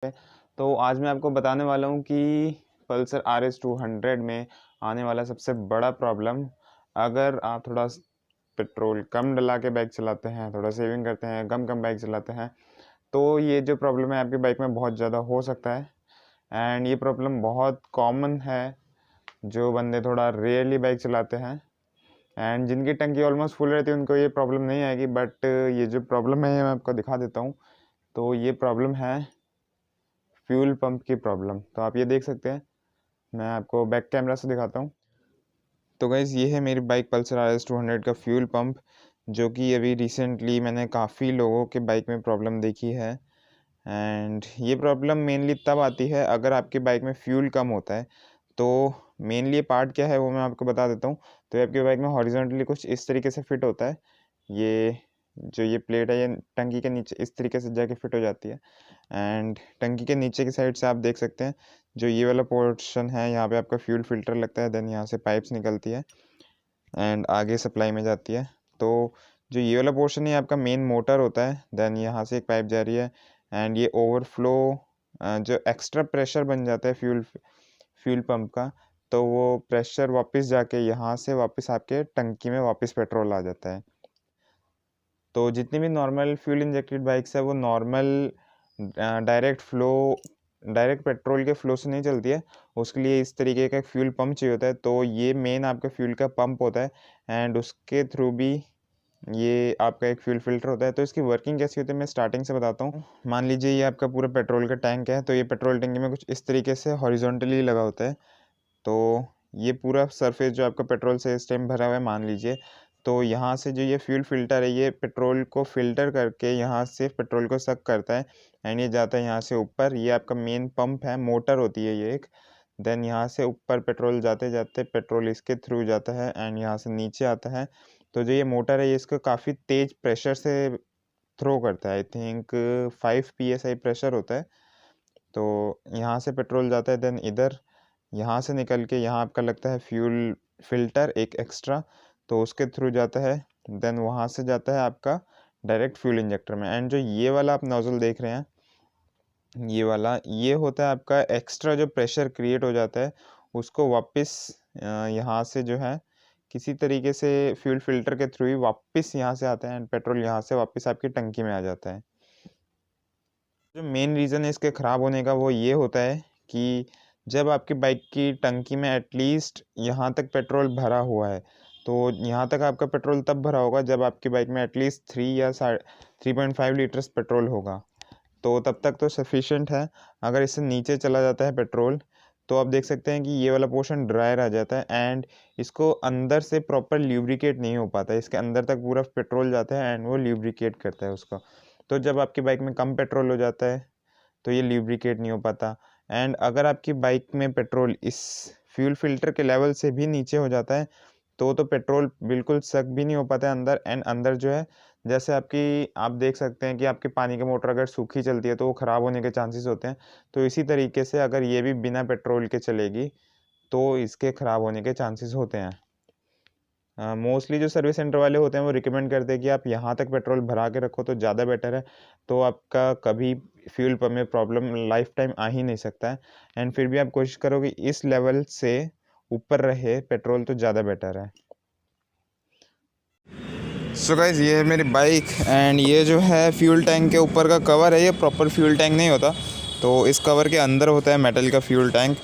तो आज मैं आपको बताने वाला हूँ कि पल्सर RS 200 में आने वाला सबसे बड़ा प्रॉब्लम, अगर आप थोड़ा पेट्रोल कम डला के बाइक चलाते हैं, थोड़ा सेविंग करते हैं, कम बाइक चलाते हैं, तो ये जो प्रॉब्लम है आपकी बाइक में बहुत ज़्यादा हो सकता है। एंड ये प्रॉब्लम बहुत कॉमन है जो बंदे थोड़ा रेयरली बाइक चलाते हैं एंड जिनकी टंकी ऑलमोस्ट फुल रहती है उनको ये प्रॉब्लम नहीं आएगी। बट ये जो प्रॉब्लम है मैं आपको दिखा देता हूँ। तो ये प्रॉब्लम है फ्यूल पंप की प्रॉब्लम। तो आप ये देख सकते हैं, मैं आपको बैक कैमरा से दिखाता हूँ। तो गाइज़ ये है मेरी बाइक पल्सर RS 200 का फ्यूल पंप, जो कि अभी रिसेंटली मैंने काफ़ी लोगों के बाइक में प्रॉब्लम देखी है। एंड ये प्रॉब्लम मेनली तब आती है अगर आपकी बाइक में फ्यूल कम होता है। तो मेनली ये पार्ट क्या है वो मैं आपको बता देता हूँ। तो ये आपकी बाइक में हॉरिजॉन्टली कुछ इस तरीके से फिट होता है। ये जो ये प्लेट है ये टंकी के नीचे इस तरीके से जाके फिट हो जाती है। एंड टंकी के नीचे की साइड से आप देख सकते हैं जो ये वाला पोर्शन है, यहाँ पे आपका फ्यूल फिल्टर लगता है। देन यहाँ से पाइप्स निकलती है एंड आगे सप्लाई में जाती है। तो जो ये वाला पोर्शन है आपका मेन मोटर होता है। देन यहाँ से एक पाइप जा रही है एंड ये ओवरफ्लो जो एक्स्ट्रा प्रेशर बन जाता है फ्यूल पंप का, तो वो प्रेशर वापस जाके यहाँ से वापस आपके टंकी में वापस पेट्रोल आ जाता है। तो जितनी भी नॉर्मल फ्यूल इंजेक्टेड बाइक्स है वो नॉर्मल डायरेक्ट पेट्रोल के फ्लो से नहीं चलती है। उसके लिए इस तरीके का फ्यूल पंप चाहिए होता है। तो ये मेन आपका फ्यूल का पंप होता है एंड उसके थ्रू भी ये आपका एक फ्यूल फिल्टर होता है। तो इसकी वर्किंग कैसी होती है मैं स्टार्टिंग से बताता हूँ। मान लीजिए ये आपका पूरा पेट्रोल का टैंक है। तो ये पेट्रोल टैंक में कुछ इस तरीके से हॉरिजॉन्टली लगा होता है। तो ये पूरा सरफेस जो आपका पेट्रोल से इस टाइम भरा हुआ है मान लीजिए, तो यहाँ से जो ये फ्यूल फिल्टर है ये पेट्रोल को फिल्टर करके यहाँ से पेट्रोल को सक करता है एंड ये जाता है यहाँ से ऊपर। ये आपका मेन पंप है, मोटर होती है ये एक। देन यहाँ से ऊपर पेट्रोल जाते जाते पेट्रोल इसके थ्रू जाता है एंड यहाँ से नीचे आता है। तो जो ये मोटर है ये इसको काफ़ी तेज प्रेशर से थ्रो करता है। आई थिंक 5 PSI प्रेशर होता है। तो यहाँ से पेट्रोल जाता है। देन इधर यहाँ से निकल के यहाँ आपका लगता है फ्यूल फिल्टर एक एक्स्ट्रा, तो उसके थ्रू जाता है। देन वहाँ से जाता है आपका डायरेक्ट फ्यूल इंजेक्टर में। एंड जो ये वाला आप नोजल देख रहे हैं ये वाला, ये होता है आपका एक्स्ट्रा जो प्रेशर क्रिएट हो जाता है उसको वापस यहाँ से जो है किसी तरीके से फ्यूल फिल्टर के थ्रू ही वापस यहाँ से आता है एंड पेट्रोल यहाँ से वापस आपकी टंकी में आ जाता है। जो मेन रीज़न है इसके ख़राब होने का वो ये होता है कि जब आपकी बाइक की टंकी में एटलीस्ट यहाँ तक पेट्रोल भरा हुआ है, तो यहाँ तक आपका पेट्रोल तब भरा होगा जब आपकी बाइक में एटलीस्ट 3 या 3.5 लीटर्स पेट्रोल होगा। तो तब तक तो सफिशिएंट है। अगर इससे नीचे चला जाता है पेट्रोल तो आप देख सकते हैं कि ये वाला पोर्शन ड्राई रह जाता है एंड इसको अंदर से प्रॉपर ल्यूब्रिकेट नहीं हो पाता है। इसके अंदर तक पूरा पेट्रोल जाता है एंड वो ल्यूब्रिकेट करता है उसको। तो जब आपकी बाइक में कम पेट्रोल हो जाता है तो ये ल्यूब्रिकेट नहीं हो पाता। एंड अगर आपकी बाइक में पेट्रोल इस फ्यूल फिल्टर के लेवल से भी नीचे हो जाता है तो पेट्रोल बिल्कुल सक भी नहीं हो पाता है अंदर। एंड अंदर जो है जैसे आप देख सकते हैं कि आपके पानी की मोटर अगर सूखी चलती है तो वो ख़राब होने के चांसेस होते हैं। तो इसी तरीके से अगर ये भी बिना पेट्रोल के चलेगी तो इसके ख़राब होने के चांसेस होते हैं। मोस्टली जो सर्विस सेंटर वाले होते हैं वो रिकमेंड करते हैं कि आप यहाँ तक पेट्रोल भरा के रखो तो ज़्यादा बेटर है। तो आपका कभी फ्यूल पंप में प्रॉब्लम लाइफ टाइम आ ही नहीं सकता है। एंड फिर भी आप कोशिश करो कि इस लेवल से ऊपर रहे पेट्रोल तो ज़्यादा बेटर है। सो गाइस ये है मेरी बाइक एंड ये जो है फ्यूल टैंक के ऊपर का कवर है। ये प्रॉपर फ्यूल टैंक नहीं होता, तो इस कवर के अंदर होता है मेटल का फ्यूल टैंक।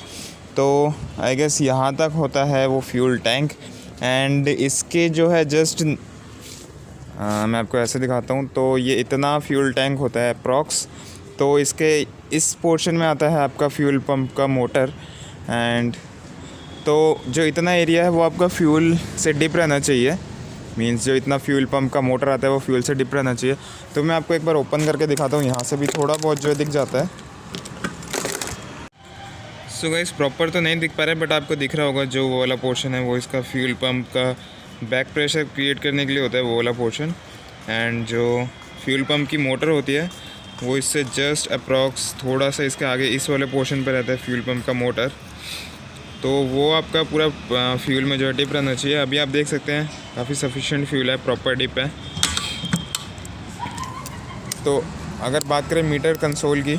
तो आई गेस यहाँ तक होता है वो फ्यूल टैंक एंड इसके जो है जस्ट मैं आपको ऐसे दिखाता हूँ। तो ये इतना फ्यूल टैंक होता है अप्रॉक्स। तो इसके इस पोर्शन में आता है आपका फ्यूल पंप का मोटर एंड तो जो इतना एरिया है वो आपका फ्यूल से डिप रहना चाहिए। मींस जो इतना फ्यूल पंप का मोटर आता है वो फ्यूल से डिप रहना चाहिए। तो मैं आपको एक बार ओपन करके दिखाता हूँ। यहाँ से भी थोड़ा बहुत जो है दिख जाता है। सो गाइस प्रॉपर तो नहीं दिख पा रहा है बट आपको दिख रहा होगा जो वो वाला पोर्शन है वो इसका फ्यूल पंप का बैक प्रेशर क्रिएट करने के लिए होता है वो वाला पोर्शन। एंड जो फ्यूल पंप की मोटर होती है वो इससे जस्ट अप्रॉक्स थोड़ा सा इसके आगे इस वाले पोर्शन पर रहता है फ्यूल पंप का मोटर। तो वो आपका पूरा फ्यूल में जो है डिप रहना चाहिए। अभी आप देख सकते हैं काफ़ी सफिशिएंट फ्यूल है, प्रॉपर डिप है। तो अगर बात करें मीटर कंसोल की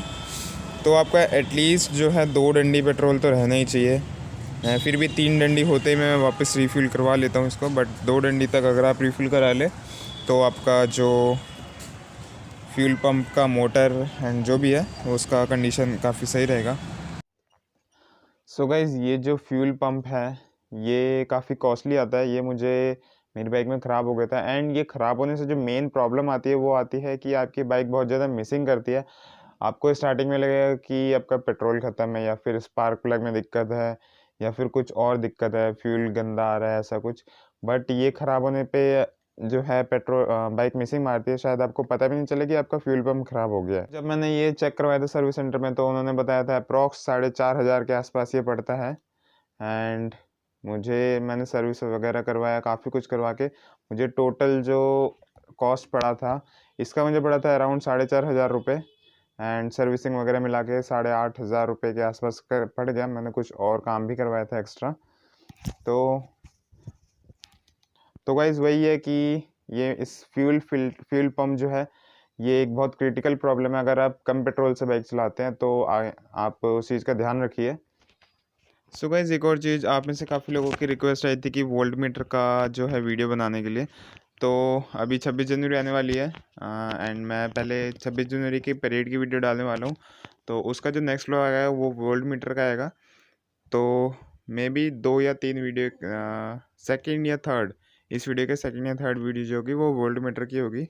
तो आपका एटलीस्ट जो है 2 डंडी पेट्रोल तो रहना ही चाहिए। फिर भी 3 डंडी होते ही मैं वापस रिफ़िल करवा लेता हूँ इसको, बट 2 डंडी तक अगर आप रिफ़िल करा ले तो आपका जो फ्यूल पंप का मोटर एंड जो भी है उसका कंडीशन काफ़ी सही रहेगा। सो गाइज़, ये जो फ्यूल पंप है ये काफ़ी कॉस्टली आता है। ये मुझे मेरी बाइक में ख़राब हो गया था, एंड ये ख़राब होने से जो मेन प्रॉब्लम आती है वो आती है कि आपकी बाइक बहुत ज़्यादा मिसिंग करती है। आपको स्टार्टिंग में लगेगा कि आपका पेट्रोल ख़त्म है, या फिर स्पार्क प्लग में दिक्कत है, या फिर कुछ और दिक्कत है, फ्यूल गंदा आ रहा है, ऐसा कुछ। बट ये ख़राब होने पे जो है बाइक मिसिंग मारती है, शायद आपको पता भी नहीं चले कि आपका फ्यूल पंप ख़राब हो गया है। जब मैंने ये चेक करवाया था सर्विस सेंटर में, तो उन्होंने बताया था अप्रॉक्स 4,500 के आसपास ये पड़ता है। एंड मैंने सर्विस वगैरह करवाया, काफ़ी कुछ करवा के मुझे टोटल जो कॉस्ट पड़ा था इसका मुझे पड़ा था अराउंड 4,500 रुपये, एंड सर्विसिंग वगैरह मिला के 8,500 रुपये के आसपास पड़ गया। मैंने कुछ और काम भी करवाया था एक्स्ट्रा। तो गाइज़ वही है कि ये इस फ्यूल पंप जो है ये एक बहुत क्रिटिकल प्रॉब्लम है। अगर आप कम पेट्रोल से बाइक चलाते हैं तो आप उस चीज़ का ध्यान रखिए। सो गाइज़, एक और चीज़, आप में से काफ़ी लोगों की रिक्वेस्ट आई थी कि वोल्ट मीटर का जो है वीडियो बनाने के लिए। तो अभी 26 जनवरी आने वाली है, एंड मैं पहले 26 जनवरी की परेड की वीडियो डालने वाला हूँ। तो उसका जो नेक्स्ट व्लॉग आएगा वो वोल्ट मीटर का आएगा। तो मे बी 2 या 3 वीडियो, सेकंड या थर्ड, इस वीडियो के सेकंड या थर्ड वीडियो जो होगी वो वोल्ट मीटर की होगी।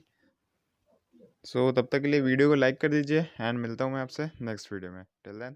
सो तब तक के लिए वीडियो को लाइक कर दीजिए, एंड मिलता हूँ मैं आपसे नेक्स्ट वीडियो में। Till then.